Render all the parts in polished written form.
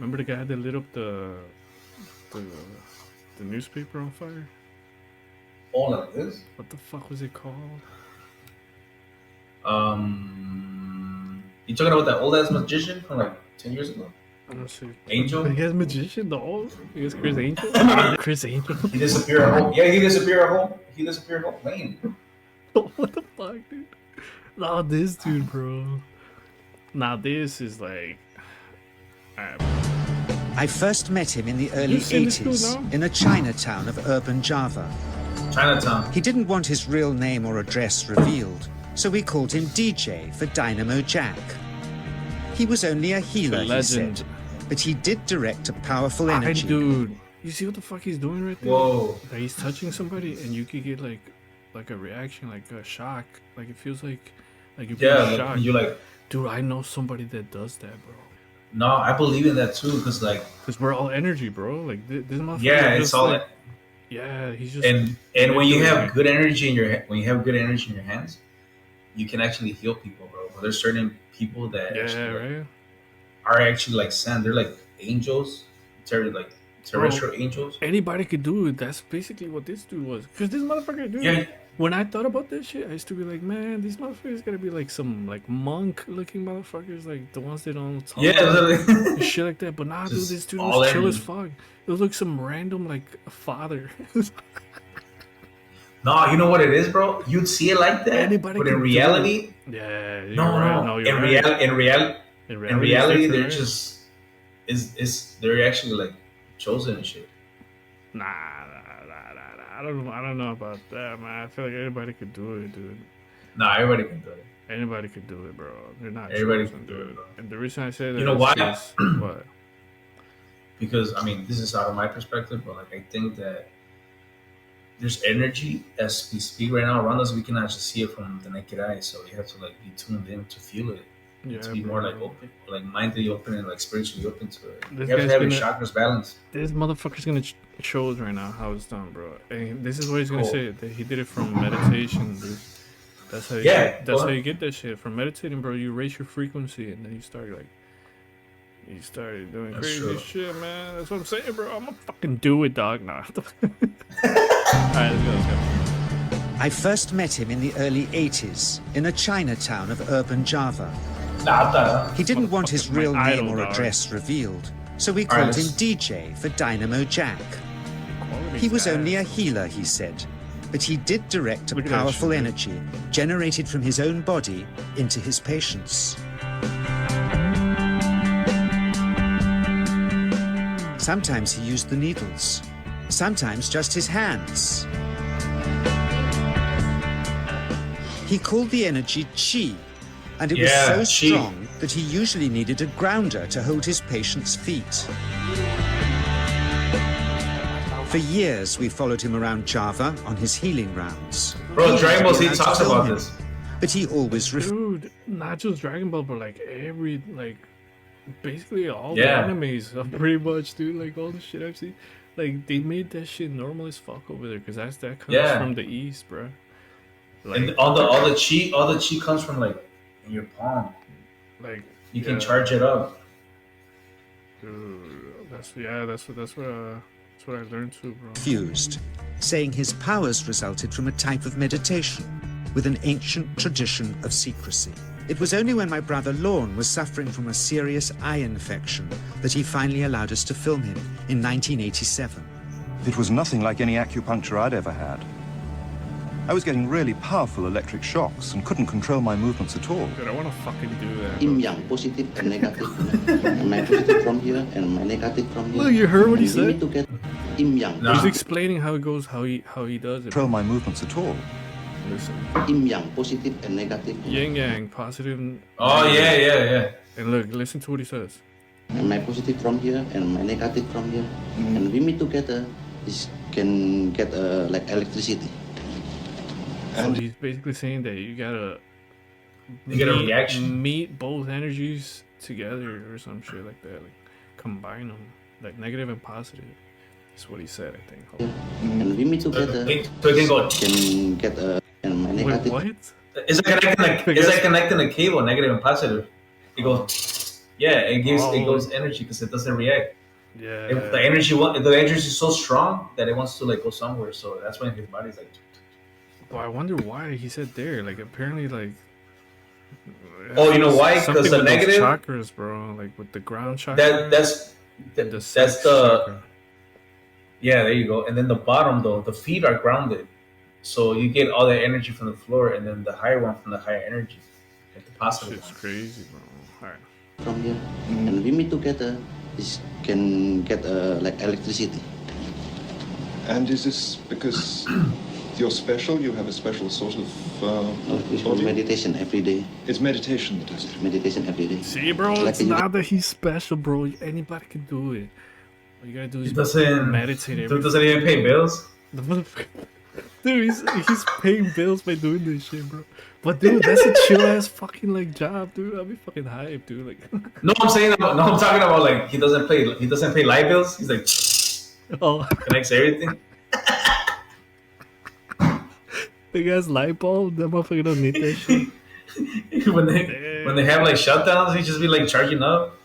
Remember the guy that lit up the the newspaper on fire? All like this. What the fuck was it called? You talking about that old ass magician from like 10 years ago? I'm not sure. Angel? The guy's magician, the old. He was Chris Angel. Chris Angel. He disappeared at home. Yeah, he disappeared at home. He disappeared at home. Man. What the fuck, dude? Nah, this dude, bro. Nah, this is like. I first met him in the early 80s in a Chinatown of urban Java. Chinatown. He didn't want his real name or address revealed, so we called him DJ for Dynamo Jack. He was only a healer, he said, but he did direct a powerful energy. Dude, you see what the fuck he's doing right there? Whoa. Like he's touching somebody and you could get like a reaction, like a shock. Like it feels like you're being shocked. You're like, dude, I know somebody that does that, bro. No, I believe in that too, because we're all energy, bro. Like this motherfucker. Yeah, it's all like, yeah, he's just. And when you have good energy in your hands, you can actually heal people, bro. But there's certain people that are actually like sent. They're like angels, terrestrial angels. Anybody could do it. That's basically what this dude was. Because this motherfucker, dude. Yeah. When I thought about this shit, I used to be like, man, these motherfuckers gotta be like some like monk-looking motherfuckers, like the ones that don't talk. Yeah, literally. Shit like that. But nah, dude, this dude was chill as fuck. It was like some random like father. No, you know what it is, bro? You'd see it like that, but in reality, no. In reality, they're just they're actually like chosen and shit. Nah. I don't know about that, man. I feel like anybody could do it, dude. Nah, everybody can do it. Anybody could do it, bro. They're not. Everybody can do it, bro. And the reason I say that, you know why? What? Because I mean, this is out of my perspective, but like I think that there's energy as we speak right now around us. We cannot just see it from the naked eye, so you have to like be tuned in to feel it. Yeah, to be more like open, like mentally open and like spiritually open to it. You have to have your chakras balanced. This motherfucker's gonna show us right now how it's done, bro. And this is what he's gonna say. That he did it from meditation, dude. That's how. That's how you get that shit from meditating, bro. You raise your frequency and then you start doing crazy shit, man. That's what I'm saying, bro. I'm gonna fucking do it, dog. Nah. Alright, let's go. I first met him in the early 80s in a Chinatown of urban Java. He didn't want his real name or address revealed, so we called him DJ for Dynamo Jack. He was only a healer, he said, but he did direct a powerful energy generated from his own body into his patients. Sometimes he used the needles, sometimes just his hands. He called the energy Qi, and it was so strong that he usually needed a grounder to hold his patient's feet. For years, we followed him around Java on his healing rounds. Bro, Dragon Ball Z talks about this. But he always Dude, not just Dragon Ball, but like basically all the animes, pretty much, dude. Like all the shit I've seen. Like, they made that shit normal as fuck over there, because that comes from the East, bro. Like, and all the chi comes from like in your palm. Like you can charge it up. Dude, that's what I learned too, bro. Fused, saying his powers resulted from a type of meditation with an ancient tradition of secrecy. It was only when my brother Lorne was suffering from a serious eye infection that he finally allowed us to film him in 1987. It was nothing like any acupuncture I'd ever had. I was getting really powerful electric shocks and couldn't control my movements at all. Dude, I want to fucking do that. Yin yang, positive and negative. And my positive from here and my negative from here. Look, you heard what he said? We need to get yin yang. He's explaining how it goes, how he does it. Control my movements at all. Listen. Yin yang, positive and negative. Yin yang, positive. Oh yeah. And look, listen to what he says. And my positive from here and my negative from here. And we meet together, this can get like electricity. So he's basically saying that you gotta a reaction. Meet both energies together or some shit like that. Like combine them, like negative and positive. That's what he said, I think. And we meet together. So it can get and my negative. Wait, what? Is it connecting a cable, negative and positive? It goes. Yeah, it goes energy because it doesn't react. Yeah. If the energy is so strong that it wants to like go somewhere, so that's when his body's like. Well, I wonder why he said there. Like apparently, like. Oh, you know why? Because the negative chakras, bro. Like with the ground chakra. That's the chakra. Yeah, there you go. And then the bottom though, the feet are grounded, so you get all the energy from the floor, and then the higher one from the higher energy, like the positive. It's crazy, bro. All right. From here, and we meet together. This can get like electricity. And is this because you're special? You have a special sort of it's meditation every day. It's meditation that does it. Meditation every day. See, bro, like it's not that he's special, bro. Anybody can do it. All you gotta do is meditate. Dude doesn't even pay bills. Dude, he's paying bills by doing this shit, bro. But dude, that's a chill ass fucking like job, dude. I'll be fucking hyped, dude. Like, I'm talking about like he doesn't pay light bills. He's like, connects everything. Big ass light bulb. That motherfucker don't need that shit. when they have like shutdowns, he just be like charging up.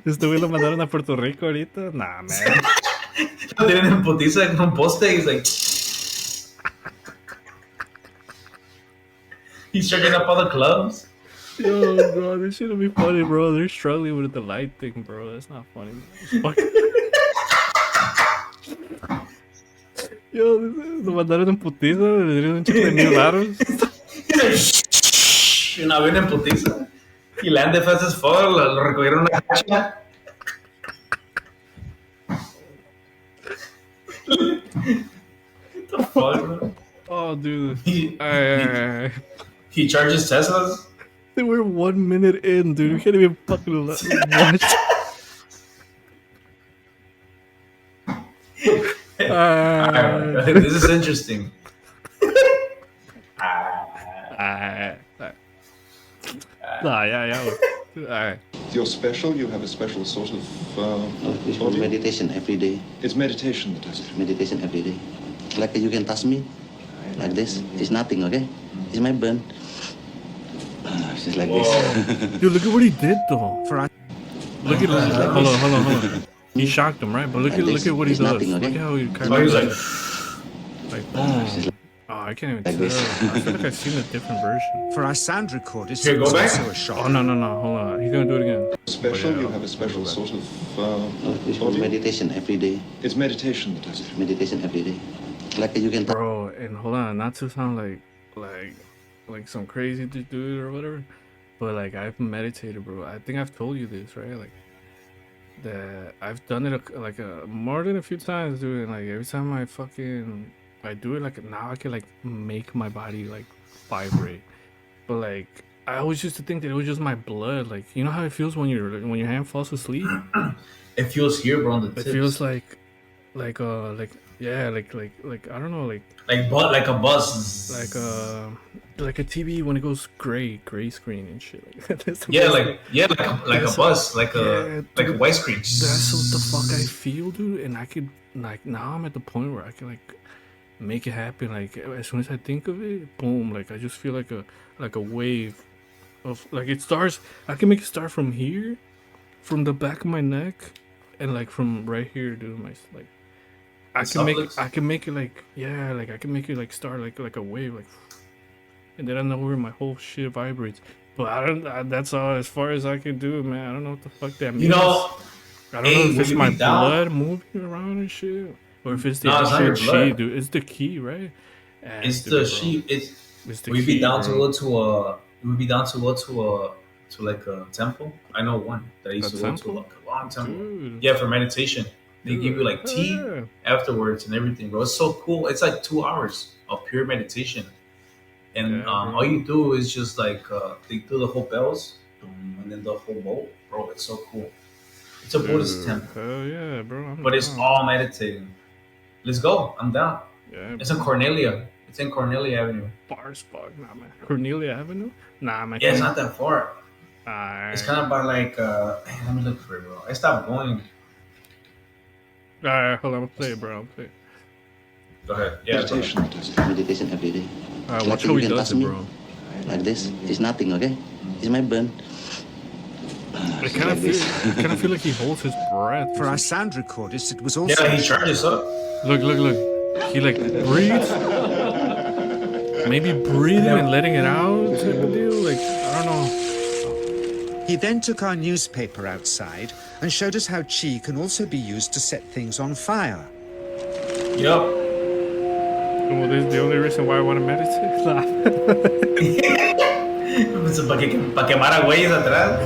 Este güey lo mandaron a Puerto Rico ahorita. Nah, man. Lo tienen en putiza con un poste. He's like, he's charging up all the clubs. Yo, bro, this shit'll be funny, bro. They're struggling with the light thing, bro. That's not funny. Yo, lo mandaron en putiza. Le dieron un chico de $1,000. He's like, shh. Un avión en putiza. Y land fast as fuck. Lo recogieron una cacha. What the fuck, bro? Oh, dude. He charges Teslas? They were 1 minute in, dude. We can't even fucking watch. This is interesting. Alright. You're special. You have a special sort of it's meditation every day. It's meditation that does it. Meditation every day. Like you can touch me, like this. It's nothing, okay? It's my burn. It's just like this. Dude, look at what he did though. Look at hold on. He shocked him, right? But look at what he does. Nothing, okay? Look at how he kind of like boom. Oh, I can't even tell. I feel like I've seen a different version. For our sound recorders, Here, go back. also a shock. Oh no, hold on. He's gonna do it again. Special. You have a special sort of it's meditation every day. It's meditation that does it. Meditation every day. Like you can. Bro, and hold on, not to sound like some crazy dude or whatever, but like I've meditated, bro. I think I've told you this, right? Like that I've done it more than a few times, dude. And like every time I do it, like now I can like make my body like vibrate. But like I always used to think that it was just my blood. Like you know how it feels when your hand falls asleep. It feels here, bro. On the tips. It feels like yeah, like I don't know, like a buzz, like a TV when it goes gray screen and shit. Like like a buzz, like a white screen. That's what the fuck I feel, dude. And I could like now I'm at the point where I can like make it happen. Like as soon as I think of it, boom! Like I just feel like a wave of like it starts. I can make it start from here, from the back of my neck, and like from right here, dude. My like. I can make it like yeah, like I can make it like start like a wave, like, and then I know where my whole shit vibrates. But I don't. That's all as far as I can do, man. I don't know what the fuck that means. You know, I don't know if it's my blood moving around and shit, or if it's the actual chi, dude. It's the key, right? It's the chi. It's the we'd be down to go to like a temple. I know one that I used to go to like a long temple. Dude. Yeah, for meditation. They give you like tea afterwards and everything, bro. It's so cool. It's like 2 hours of pure meditation, and all you do is just like they do the whole bells and then the whole bowl, bro. It's so cool. It's a Buddhist temple. Hell yeah, bro. But it's all meditating. Let's go. I'm down. Yeah. It's in Cornelia. It's in Cornelia Avenue. Far spot, nah, man. Cornelia Avenue? Nah, man. Yeah, it's not that far. It's kind of by like. Let me look for it, bro. I stopped going. Alright, hold on, I'm play it, bro. Go ahead. Yeah, meditation every day. Alright, watch how he does it, bro. Like this. It's nothing, okay? It's my burn. I kind of feel like he holds his breath. For our sound recordist, it was also... Yeah, he charges up. Look. He like breathes. Maybe breathing and letting it out type of deal. Like, I don't know. He then took our newspaper outside and showed us how Qi can also be used to set things on fire. Yep. Well, this is the only reason why I want to meditate. Para quemar a güeyes atrás.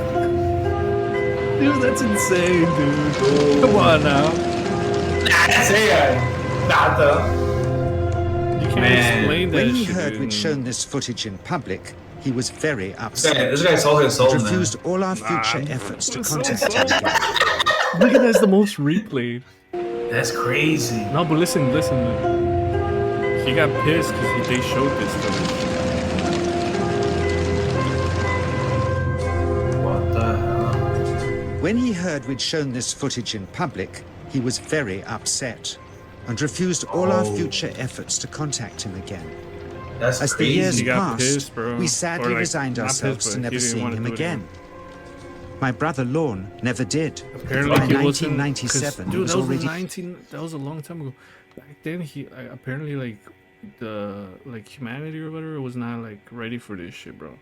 Dude, that's insane, dude. Come on now. Nah, that's it. Nah, you can't explain that. When he shit, heard dude. we'd shown this footage in public, he was very upset. This guy sold his soul, and refused all our future efforts to contact him again. Look at that's the most replayed. That's crazy. No, but listen. He got pissed because they showed this footage. What the hell? When he heard we'd shown this footage in public, he was very upset and refused all our future efforts to contact him again. That's As crazy. the years passed, pissed, bro. we sadly resigned not ourselves pissed, to but never he didn't seeing want to him do it again. My brother Lorne never did. Apparently By he wasn't. 1997, Dude, was that was already 19. That was a long time ago. Back then, he apparently like humanity or whatever was not like ready for this shit, bro.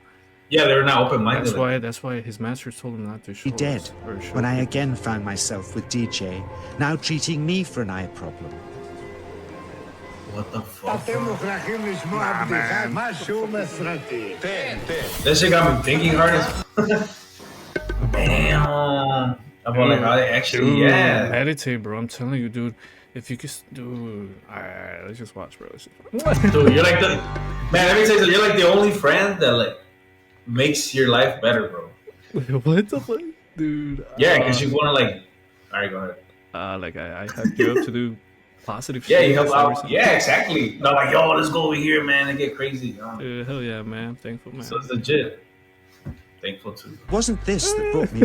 Yeah, they were not open-minded. That's why his masters told him not to show. He dead us or show when I people. again found myself with DJ, now treating me for an eye problem. What the fuck? That shit got me thinking hard as damn. About like how they actually, Dude, yeah. meditate, bro. I'm telling you, dude. If you could, dude. Alright, let's just watch, bro. Dude, you're like the man. Let me tell you, you're like the only friend that like makes your life better, bro. What the fuck, dude? Yeah, because you want to like. All right, go ahead. Like I hyped you up to do positive. Yeah, shit you help every out. single Yeah, day. exactly. No, like yo, let's go over here, man, and get crazy. You know? Dude, hell yeah, man. I'm thankful, man. So it's legit. Thankful too. Wasn't this that brought me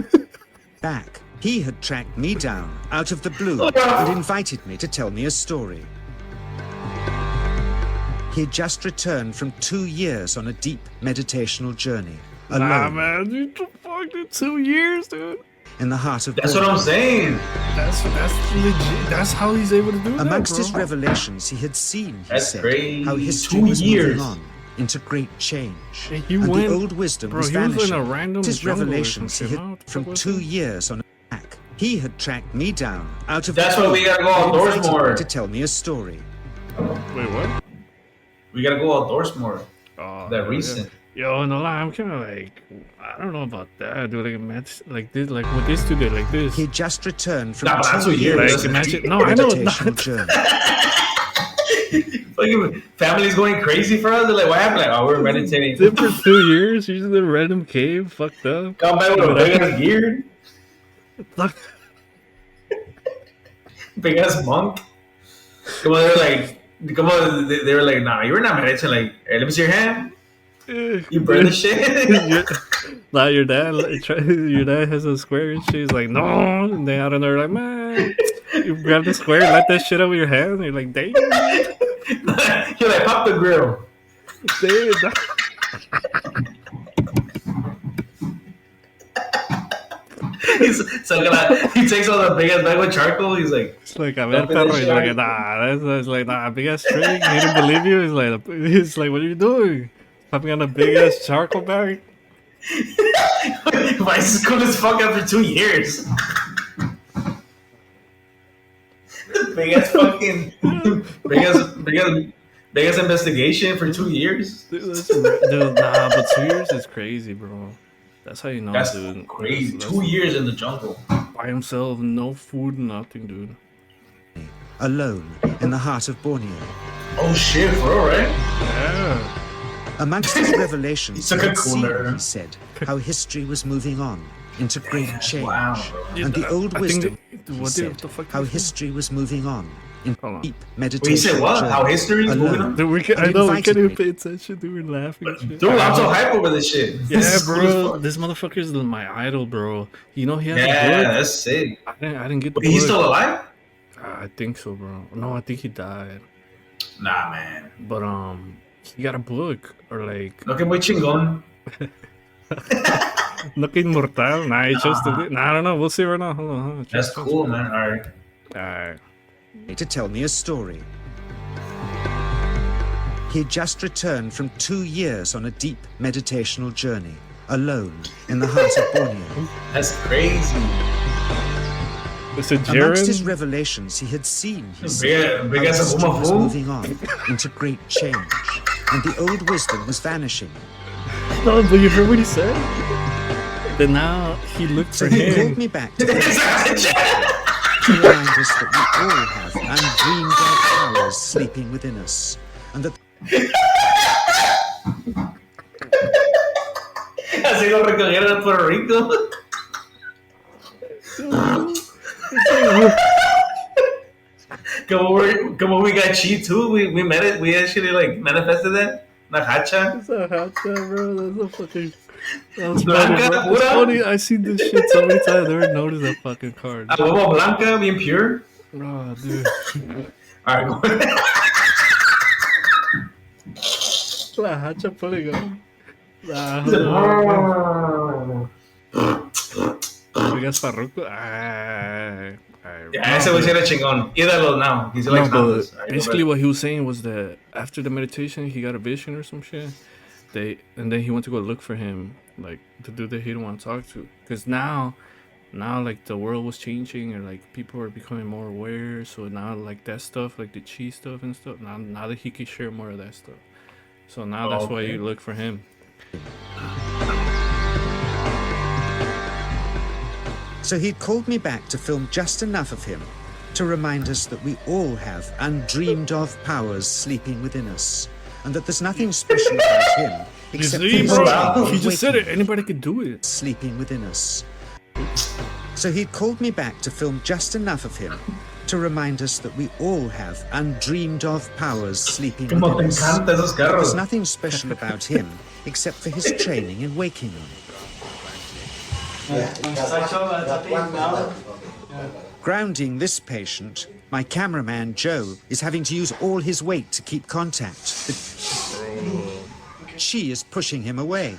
back? He had tracked me down out of the blue and invited me to tell me a story. He had just returned from 2 years on a deep meditational journey, alone, Nah, man, dude, the fuck, dude, 2 years, dude. in the heart of That's what I'm saying. That's legit. That's how he's able to do that, Amongst bro. his revelations, he had seen, he That's said, crazy. how history 2 was years. moving on into great change. And he and went, the old wisdom bro, was he was vanishing. in a random His jungle or revelations, some he shit, had no? What the fuck from was 2 it? years on a back. He had tracked me down out of That's the why blue we gotta go and outdoors invited more. me to tell me a story. Wait, what? We gotta go outdoors more. Oh, That hell recent. Yeah. Yo, no lie, I'm kind of like, I don't know about that, dude. Like, match like this, like what this dude did, like this. He had just returned from Nah, but that's 2 what you're years Like, of imagine, deep no, I know it's meditational not. journey. Fucking family's going crazy for us. They're like, what happened? Like, oh, we were meditating. Did for 2 years, you're just in a random cave, fucked up. Come back with a big ass beard, Fuck. big ass monk. Come on, they're like, come on. They were like, nah, you were not meditating. Like, hey, let me see your hand. You burn the shit. Nah, your dad has a square and shit. He's like, no. And then out of nowhere, like, man, you grab the square, let that shit out of your hand, and you're like, damn. You're like, pop the grill. Damn. He takes all the big ass bag with charcoal. He's like, It's like, a ver, perro. He's like, nah. That's like, nah, big ass trick. He didn't believe you. He's like, what are you doing? Popping on a big ass charcoal bag? why is this cool as fuck after 2 years? Big ass fucking, big ass investigation for 2 years. Dude, nah, but 2 years is crazy, bro. That's how you know, That's dude. crazy. That's 2 years in the jungle. by himself, no food, nothing, dude. Alone in the heart of Borneo. Oh shit, bro, right? Yeah. Amongst his revelations, He he took a had seen, cooler. he said, how history was moving on into great change. Wow, bro. And the old I think wisdom, that- he what said, the fuck how did he say? history was moving on in Hold on. deep Wait, meditation. you said what? How history is moving on? Dude, I And know, we invited can't even me. pay attention, dude. We're laughing and shit. Dude, I'm so hype over this shit. Yeah, This is cool as bro. fuck. This motherfucker is my idol, bro. You know he has a Yeah, book. that's sick. I didn't get the Wait, he's book. still alive? I think so, bro. No, I think he died. Nah, man. But he got a book or like No que muy chingón. Look immortal. Nah, he chose to do. Nah, I don't know. We'll see right now. Hold on. That's cool, man. All right. To tell me a story. He'd just returned from 2 years on a deep meditational journey, alone in the heart of Borneo. That's crazy. Amongst his revelations, he had seen his was moving on into great change, and the old wisdom was vanishing. No, but you heard what he said? Then now he looked for him. He called me back to remind us that we all have undreamed of powers sleeping within us, and that así lo recogieron en Puerto Rico. Como we got chi too, we met it. We actually like manifested that. Nahacha. It's a hacha, bro. That's a fucking. That's Blanca, funny, bro. It's funny. I seen this shit so many times. I never noticed that fucking card. A huevo blanca, bien pure. Oh, dude. Alright, go ahead. La hacha pulling on. Digas Farruko. Yeah, ese güey era chingón. Ídalo now. He's like basically what he was saying was that after the meditation he got a vision or some shit. And then he went to go look for him, like the dude that he didn't want to talk to. Because now like the world was changing, or like people were becoming more aware. So now like that stuff, like the chi stuff and stuff. Now that he could share more of that stuff. So now that's why you look for him. So he'd called me back to film just enough of him to remind us that we all have undreamed of powers sleeping within us, and that there's nothing special about him except he just said it. Anybody could do it. Sleeping within us. So he'd called me back to film just enough of him to remind us that we all have undreamed of powers sleeping within us. There's nothing special about him except for his training in waking them. Grounding this patient, my cameraman Joe is having to use all his weight to keep contact. The chi is pushing him away.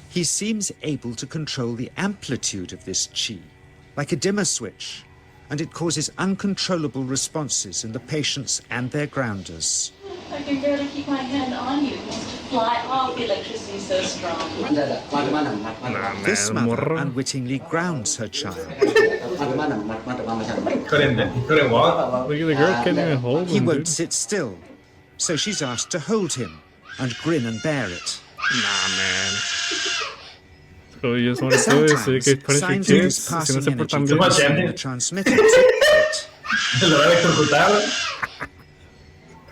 He seems able to control the amplitude of this chi, like a dimmer switch, and it causes uncontrollable responses in the patients and their grounders. I can barely keep my hand on you. Fly off, the electricity so strong. This mother unwittingly grounds her child. Couldn't walk. Look at the girl, can't even hold him. He won't sit still, so she's asked to hold him and grin and bear it. Nah, man. So you just want to do it so you can punish your kids. Si no se portan bien.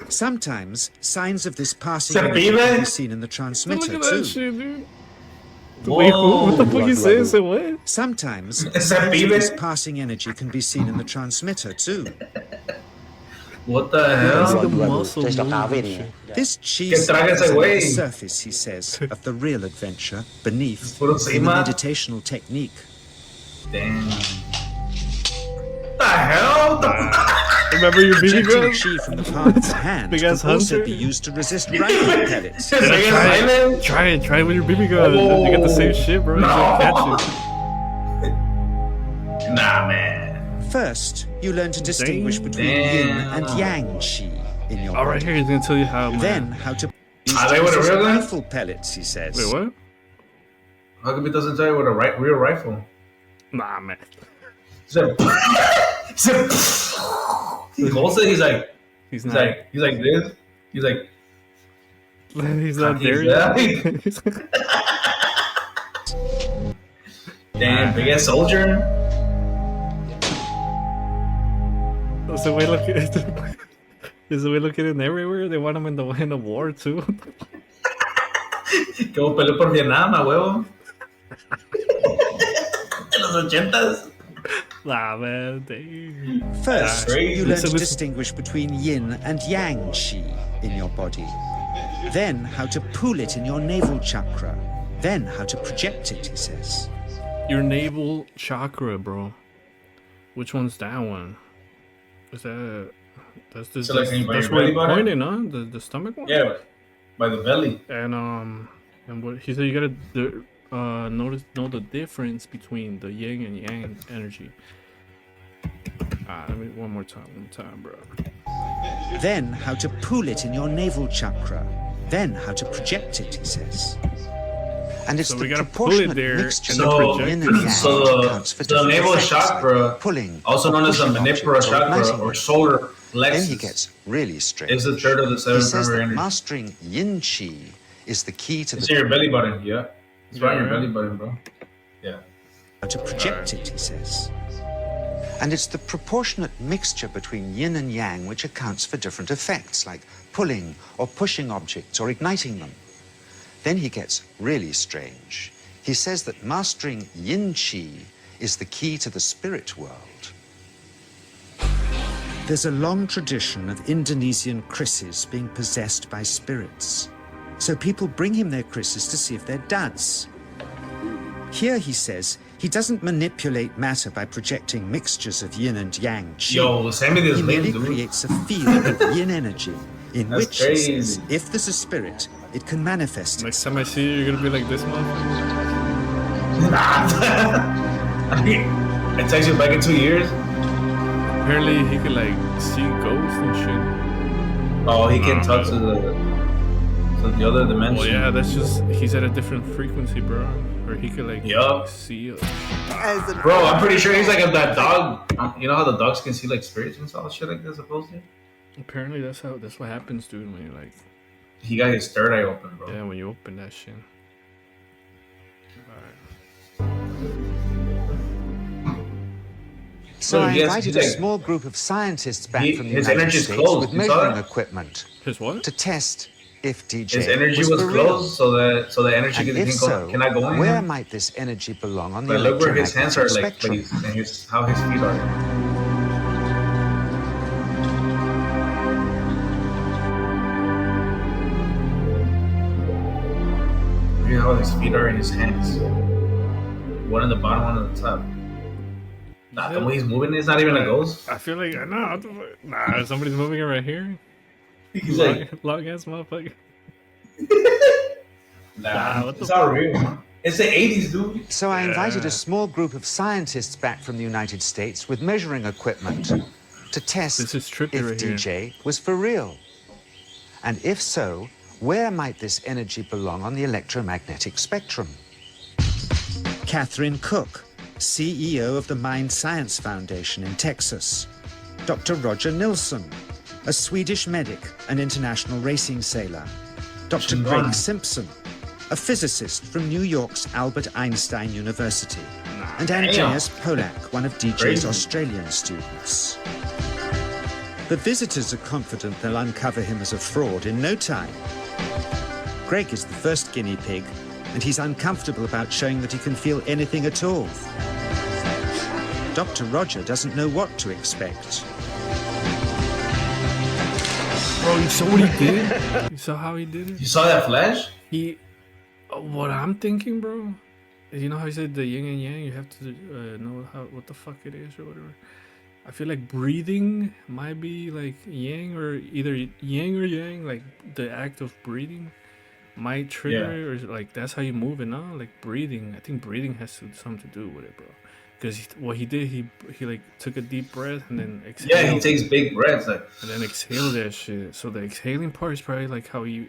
Sometimes signs of this passing energy can be seen in the transmitter too. Shit, dude. Wait, what the fuck you saying? Say what? Sometimes signs of this passing energy can be seen in the transmitter too. What the hell? This chi is at the surface, he says, of the real adventure beneath in the meditational technique. Damn. The hell? Remember your BB gun? Chi from the palm of the hand Big can ass also hunter? be used to resist rifle pellets. Try it with your BB gun. You get the same shit, bro. You can't catch it. Nah, man. First, you learn to distinguish between yin and yang chi in your body. Right here, he's gonna tell you how. Then, how to use rifle pellets, he says. Wait, what? How come he doesn't tell you with a real rifle? Nah, man. He holds it. He's like this. He's like. He's not there yet. Damn, big ass soldier. Is the way looking in everywhere? They want him in the war too. Como peleó por Vietnam, a huevo. En los 80s. Nah, man. Dang. First, you learn to distinguish between yin and yang chi in your body. Then, how to pull it in your navel chakra. Then, how to project it, he says. Your navel chakra, bro. Which one's that one? Is that... That's the... So like that's where you're pointing, huh? The stomach one? Yeah. By the belly. And what he said, you gotta know the difference between the yin and yang energy. Let me one more time, bro. Then how to pool it in your navel chakra. Then how to project it, he says. And it's the proportionate mixture of yin and yang accounts for the navel chakra, like pulling, also known as the manipura chakra or solar plexus. Then he gets really strange. Is the third of the seven primary energy. Mastering yin chi is the key to it's in your belly button, yeah. It's right in your belly button, bro. Yeah. How to project it, he says. And it's the proportionate mixture between yin and yang which accounts for different effects, like pulling or pushing objects or igniting them. Then he gets really strange. He says that mastering yin chi is the key to the spirit world. There's a long tradition of Indonesian krisis being possessed by spirits. So people bring him their krisis to see if they're duds. Here, he says, he doesn't manipulate matter by projecting mixtures of yin and yang chi. Yo, send me this he merely dude. Creates a field of yin energy in That's which, crazy. he says, if there's a spirit, it can manifest. Next time I see you, you're gonna be like this, motherfucker. It takes you back in 2 years. Apparently, he could like see ghosts and shit. Oh, he can talk to the other dimension. Well, yeah, that's just he's at a different frequency, bro. Or he could like see it. Bro, I'm pretty sure he's like that dog. You know how the dogs can see like spirits and all shit like that, supposedly? Apparently, that's what happens, dude. When you like. He got his third eye open, bro. Yeah, when you open that shit. So I invited a small group of scientists back from the United States with measuring equipment to test if DJ his energy was closed, so the energy cannot go in. Where might this energy belong on the look where his hands are like spectrum? placed and how his feet are. Look how his feet are in his hands. One on the bottom, one on the top. Nah, the way he's moving is not even a ghost. I feel like nah, somebody's moving it right here. He's like long ass motherfucker. It's not real. It's the 80s, dude. So I invited a small group of scientists back from the United States with measuring equipment to test if DJ was for real. And if so, where might this energy belong on the electromagnetic spectrum? Catherine Cook, CEO of the Mind Science Foundation in Texas. Dr. Roger Nilsson, a Swedish medic and international racing sailor. Dr. Greg Simpson, a physicist from New York's Albert Einstein University. And Andreas Polak, one of DJ's Australian students. The visitors are confident they'll uncover him as a fraud in no time. Greg is the first guinea pig, and he's uncomfortable about showing that he can feel anything at all. Dr. Roger doesn't know what to expect. Bro, you saw what he did? You saw how he did it? You saw that flash? What I'm thinking, bro, is you know how he said the yin and yang, you have to know what the fuck it is or whatever. I feel like breathing might be like yang or either yang or yang, like the act of breathing might trigger or like that's how you move it now. Like breathing, I think breathing has something to do with it, bro. Because what he did, he like took a deep breath and then exhaled. Yeah, he takes big breaths, like, and then exhale that shit. So the exhaling part is probably like how he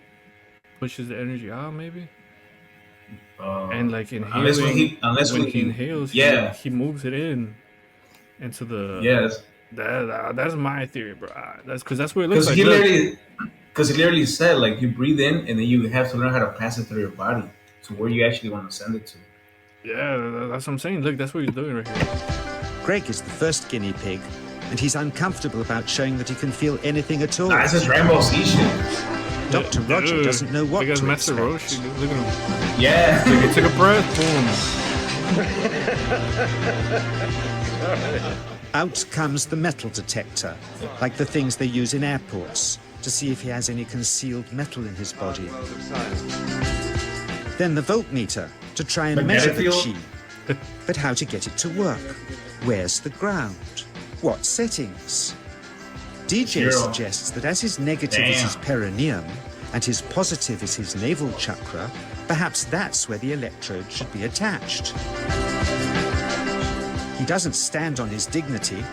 pushes the energy out, maybe. And like inhaling, unless when he inhales, he moves it in into the. That's my theory, bro. That's because that's what it looks like. Because he literally said, like, you breathe in and then you have to learn how to pass it through your body to where you actually want to send it to. Yeah, that's what I'm saying. Look, that's what he's doing right here. Greg is the first guinea pig, and he's uncomfortable about showing that he can feel anything at all. Nah, it's just Rainbow Sea shit. Dr. Roger doesn't know what to expect. Master Roshi, look at him. Yeah. He took a breath, boom. Out comes the metal detector, like the things they use in airports, to see if he has any concealed metal in his body. Then the voltmeter, to try and measure the chi. But how to get it to work? Where's the ground? What settings? DJ suggests that as his negative is his perineum, and his positive is his navel chakra, perhaps that's where the electrode should be attached. He doesn't stand on his dignity.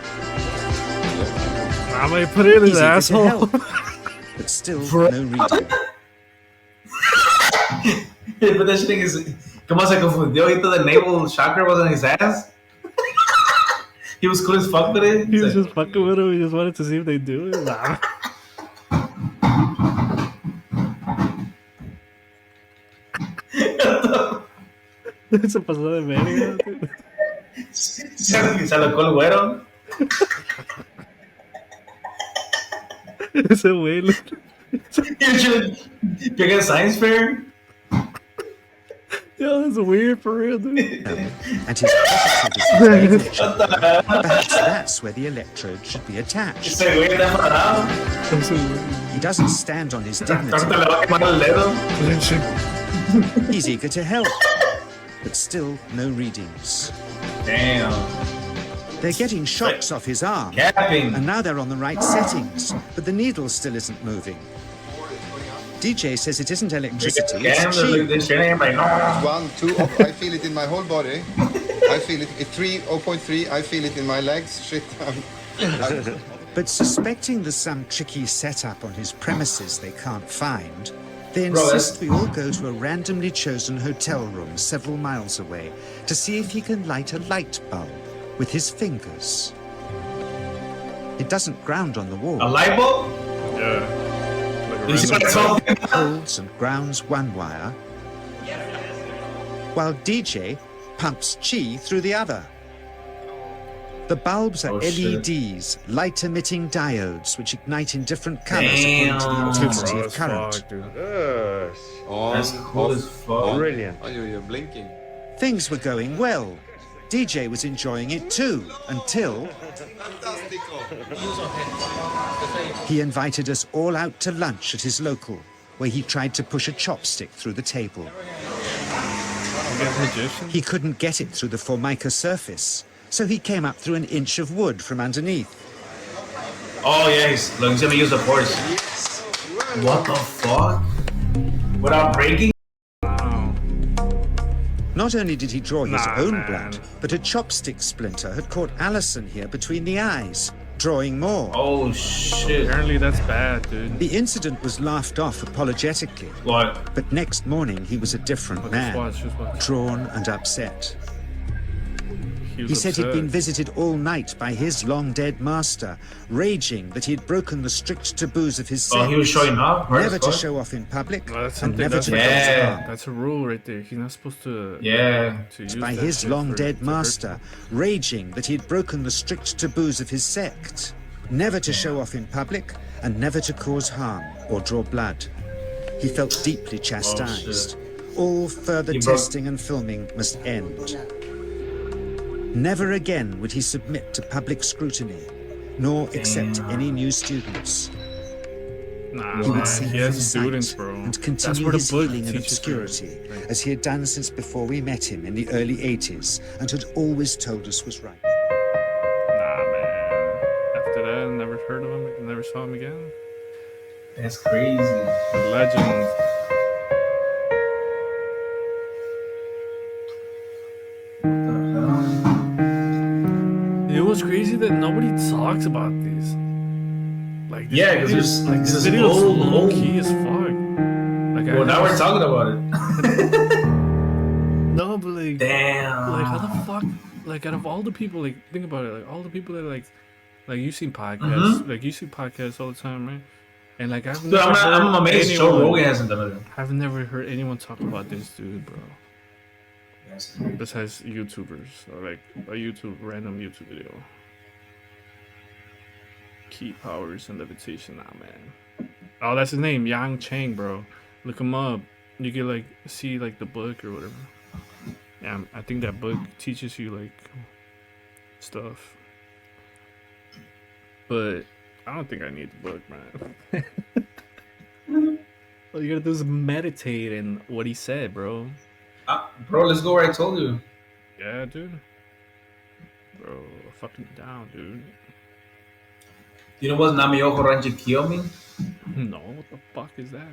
I might put it in his asshole. Help, but still no reading. But that thing is, ¿cómo se confundió? Ahorita the navel chakra was on his ass? He was cool as fuck with it? He was just fucking with him. He just wanted to see if they do it. Nah. Se pasó de verga. Se alocó el güero. Ese güey. Pick a science fair. Yo, that's weird for real, dude. And his positive is perhaps that's where the electrode should be attached. He doesn't stand on his dignity. He's eager to help, but still no readings. Damn. They're getting shocks off his arm, and now they're on the right settings, but the needle still isn't moving. DJ says it isn't electricity, it's chi. 1, 2, I feel it in my whole body. I feel it at 3, 0.3, I feel it in my legs. Shit. But suspecting there's some tricky setup on his premises they can't find, they insist we all go to a randomly chosen hotel room several miles away to see if he can light a light bulb with his fingers. It doesn't ground on the wall. A light bulb? Yeah. Holds and grounds one wire, while DJ pumps chi through the other. The bulbs are LEDs, light-emitting diodes, which ignite in different colors according to the intensity of current. That's cool as fuck. Brilliant. Oh, you're blinking. Things were going well. DJ was enjoying it too, until he invited us all out to lunch at his local, where he tried to push a chopstick through the table. He couldn't get it through the formica surface, so he came up through an inch of wood from underneath. Oh yeah, he's gonna use the force. What the fuck? Without breaking? Not only did he draw his own blood, but a chopstick splinter had caught Allison here between the eyes, drawing more. Oh shit. Apparently that's bad, dude. The incident was laughed off apologetically. What? But next morning he was a different man, drawn and upset. He said he'd been visited all night by his long-dead master, raging that he'd broken the strict taboos of his sect. Oh, he was showing off? Never to show off in public, and never to That's a rule right there. He's not supposed to... To use by his long-dead master, raging that he'd broken the strict taboos of his sect. Never to show off in public, and never to cause harm or draw blood. He felt deeply chastised. All further testing and filming must end. Never again would he submit to public scrutiny, nor accept any new students. Nah, he would sing he has students, bro. And continue his healing in obscurity, as he had done since before we met him in the early 80s, and had always told us was right. Nah, man. After that, I never heard of him, never saw him again. That's crazy. The legend. It was crazy that nobody talks about this. Like, this this video is low key as fuck. Like, well, now we're talking about it. No, but like, damn. Like, how the fuck? Like, out of all the people, like, think about it. Like, all the people that like you've seen podcasts, like you see podcasts all the time, right? And like, I'm amazed Joe Rogan hasn't done it. I've never heard anyone talk about this dude, bro. Besides YouTubers, or like a random YouTube video. Key powers and levitation, man. Oh, that's his name, John Chang, bro. Look him up. You can like see like the book or whatever. Yeah, I think that book teaches you like stuff. But I don't think I need the book, man. All you gotta do is meditate and what he said, bro. Bro, let's go where I told you. Yeah, dude. Bro, fucking down, dude. You know what Namyoho Ranji Kyo mean? No, what the fuck is that?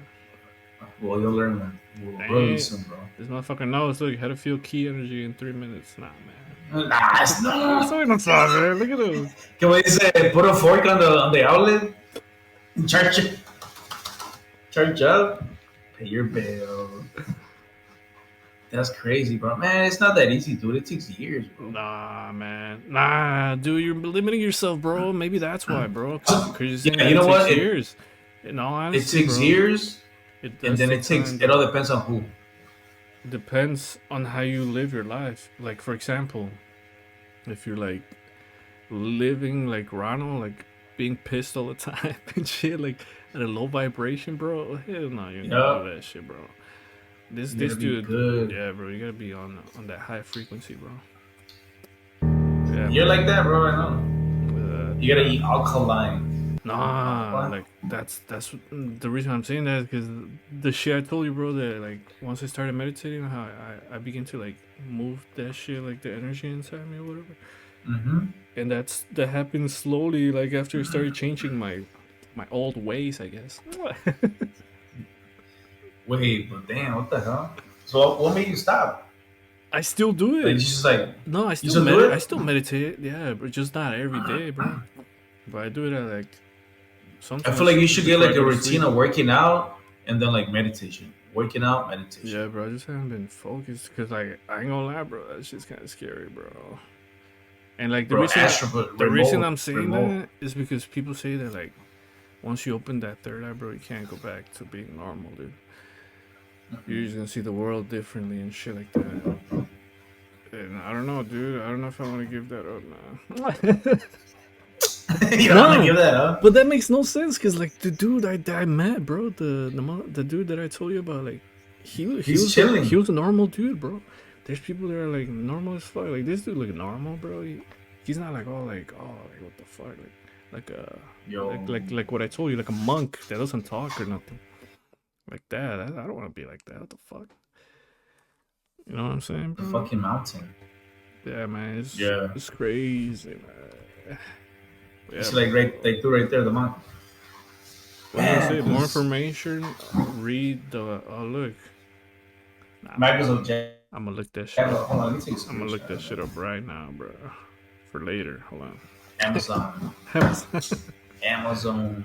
Well, you'll learn that really soon, bro. This motherfucker knows. Look, how to feel key energy in 3 minutes. Nah, man. Nah, it's not. It's not, man. Look at him. Can we say put a fork on the outlet? Charge up. Pay your bill. That's crazy, bro. Man, it's not that easy, dude. It takes years, bro. Nah, man. Nah, dude, you're limiting yourself, bro. Maybe that's why, bro. Because you know what? Years. In all honesty, it takes bro, years, and then it all depends on who. Depends on how you live your life. Like, for example, if you're like living like Ronald, like being pissed all the time and shit, like at a low vibration, bro. Hell no, you're not do that shit, bro. This dude, good. Yeah, bro, you gotta be on that high frequency, bro. Yeah, you're like that, bro. I know. You gotta eat alkaline. Nah, like that's the reason I'm saying that is because the shit I told you, bro. That like once I started meditating, how I begin to like move that shit, like the energy inside me or whatever. Mm-hmm. And that happened slowly, like after I started changing my old ways, I guess. Wait, but damn, what the hell? So what made you stop? I still do it. Like, just like no, I still meditate. Yeah, but just not every day, bro. But I do it at like. Sometimes I feel like you should get like a routine of working out and then like meditation. Working out, meditation. Yeah, bro. I just haven't been focused because like I ain't gonna lie, bro. That shit's kind of scary, bro. And like the reason I'm saying that is because people say that like once you open that third eye, bro, you can't go back to being normal, dude. You're just gonna see the world differently and shit like that. And I don't know, dude. I don't know if I want to give that up now. You don't want to give that up? But that makes no sense because like the dude I met, bro, the dude that I told you about, like he was chilling. He was a normal dude, bro. There's people that are like normal as fuck. Like this dude look normal, bro. He's not like like what the fuck, like what I told you, like a monk that doesn't talk or nothing. Like that. I don't want to be like that. What the fuck? You know what I'm saying, bro? The fucking mountain. Yeah, man. It's crazy, man. Yeah, it's like they threw right there the mountain. What do I say? More information. Read the. Oh look. Magazine Jack. I'm gonna look that shit up. Hold on, let me take I'm gonna look that shit up right now, bro. For later. Hold on. Amazon. Amazon.